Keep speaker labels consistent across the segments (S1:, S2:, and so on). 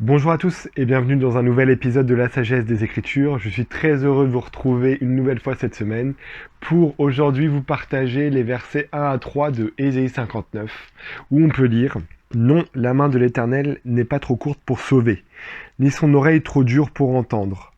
S1: Bonjour à tous et bienvenue dans un nouvel épisode de la sagesse des Écritures. Je suis très heureux de vous retrouver une nouvelle fois cette semaine pour aujourd'hui vous partager les versets 1 à 3 de Ésaïe 59 où on peut lire « Non, la main de l'Éternel n'est pas trop courte pour sauver, ni son oreille trop dure pour entendre.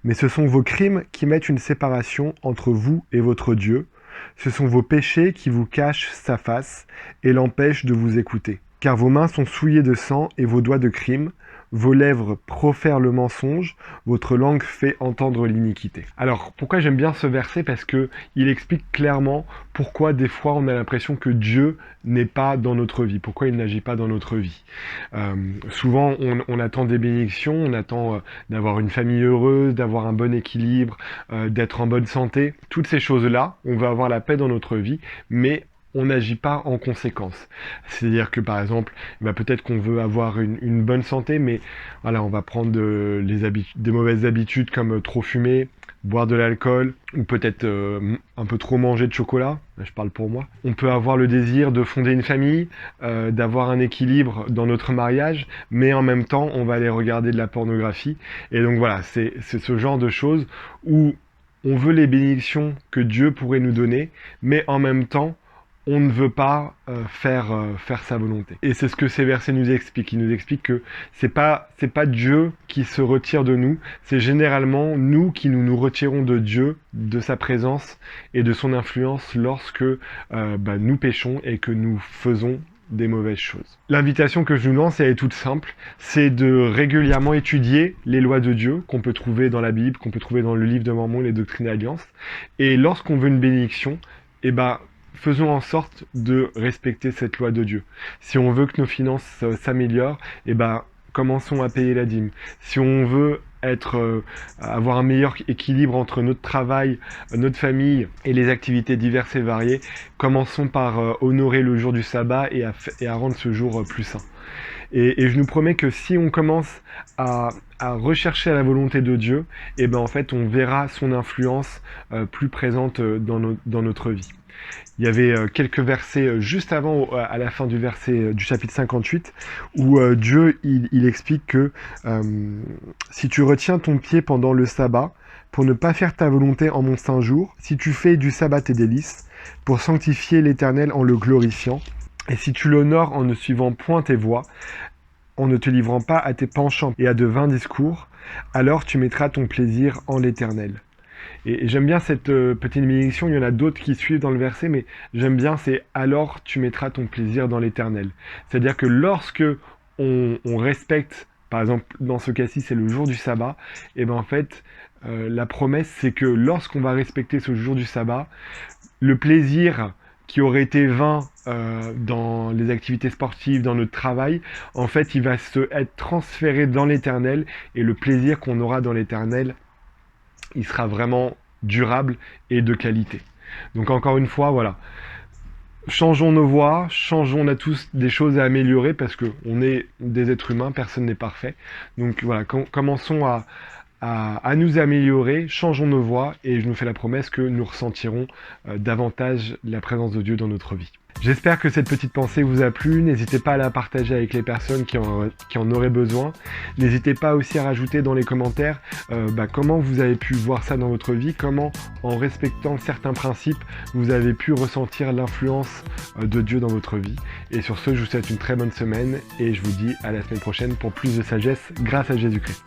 S1: Mais ce sont vos crimes qui mettent une séparation entre vous et votre Dieu. Ce sont vos péchés qui vous cachent sa face et l'empêchent de vous écouter. Car vos mains sont souillées de sang et vos doigts de crime. Vos lèvres profèrent le mensonge, votre langue fait entendre l'iniquité. » Alors, pourquoi j'aime bien ce verset? Parce que il explique clairement pourquoi des fois on a l'impression que Dieu n'est pas dans notre vie, pourquoi il n'agit pas dans notre vie. Souvent, on attend des bénédictions, on attend d'avoir une famille heureuse, d'avoir un bon équilibre, d'être en bonne santé. Toutes ces choses-là, on veut avoir la paix dans notre vie, mais on n'agit pas en conséquence. C'est-à-dire que par exemple, peut-être qu'on veut avoir une bonne santé, mais voilà, on va prendre des mauvaises habitudes comme trop fumer, boire de l'alcool, ou peut-être un peu trop manger de chocolat, je parle pour moi. On peut avoir le désir de fonder une famille, d'avoir un équilibre dans notre mariage, mais en même temps, on va aller regarder de la pornographie. Et donc voilà, c'est ce genre de choses où on veut les bénédictions que Dieu pourrait nous donner, mais en même temps, on ne veut pas faire sa volonté. Et c'est ce que ces versets nous expliquent. Ils nous expliquent que c'est pas Dieu qui se retire de nous, c'est généralement nous qui nous retirons de Dieu, de sa présence et de son influence lorsque nous péchons et que nous faisons des mauvaises choses. L'invitation que je nous lance, elle est toute simple, c'est de régulièrement étudier les lois de Dieu qu'on peut trouver dans la Bible, qu'on peut trouver dans le livre de Mormon, les doctrines d'alliance. Et lorsqu'on veut une bénédiction, faisons en sorte de respecter cette loi de Dieu. Si on veut que nos finances s'améliorent, commençons à payer la dîme. Si on veut avoir un meilleur équilibre entre notre travail, notre famille et les activités diverses et variées, commençons par honorer le jour du sabbat et à rendre ce jour plus saint. Et je nous promets que si on commence à rechercher la volonté de Dieu, en fait on verra son influence plus présente dans notre vie. Il y avait quelques versets juste avant, à la fin du chapitre 58, où Dieu il explique que si tu retiens ton pied pendant le sabbat, pour ne pas faire ta volonté en mon saint jour, si tu fais du sabbat tes délices, pour sanctifier l'Éternel en le glorifiant, et si tu l'honores en ne suivant point tes voies, en ne te livrant pas à tes penchants et à de vains discours, alors tu mettras ton plaisir en l'Éternel. Et j'aime bien cette petite bénédiction, il y en a d'autres qui suivent dans le verset, mais j'aime bien, c'est « alors tu mettras ton plaisir dans l'Éternel ». C'est-à-dire que lorsque on respecte, par exemple dans ce cas-ci c'est le jour du sabbat, en fait la promesse c'est que lorsqu'on va respecter ce jour du sabbat, le plaisir qui aurait été vain dans les activités sportives, dans notre travail, en fait il va être transféré dans l'Éternel, et le plaisir qu'on aura dans l'Éternel, il sera vraiment durable et de qualité. Donc encore une fois, voilà, changeons nos voies, on a tous des choses à améliorer parce qu'on est des êtres humains, personne n'est parfait. Donc voilà, commençons à nous améliorer, changeons nos voies, et je nous fais la promesse que nous ressentirons davantage la présence de Dieu dans notre vie. J'espère que cette petite pensée vous a plu, n'hésitez pas à la partager avec les personnes qui en auraient besoin. N'hésitez pas aussi à rajouter dans les commentaires comment vous avez pu voir ça dans votre vie, comment en respectant certains principes vous avez pu ressentir l'influence de Dieu dans votre vie. Et sur ce, je vous souhaite une très bonne semaine et je vous dis à la semaine prochaine pour plus de sagesse grâce à Jésus-Christ.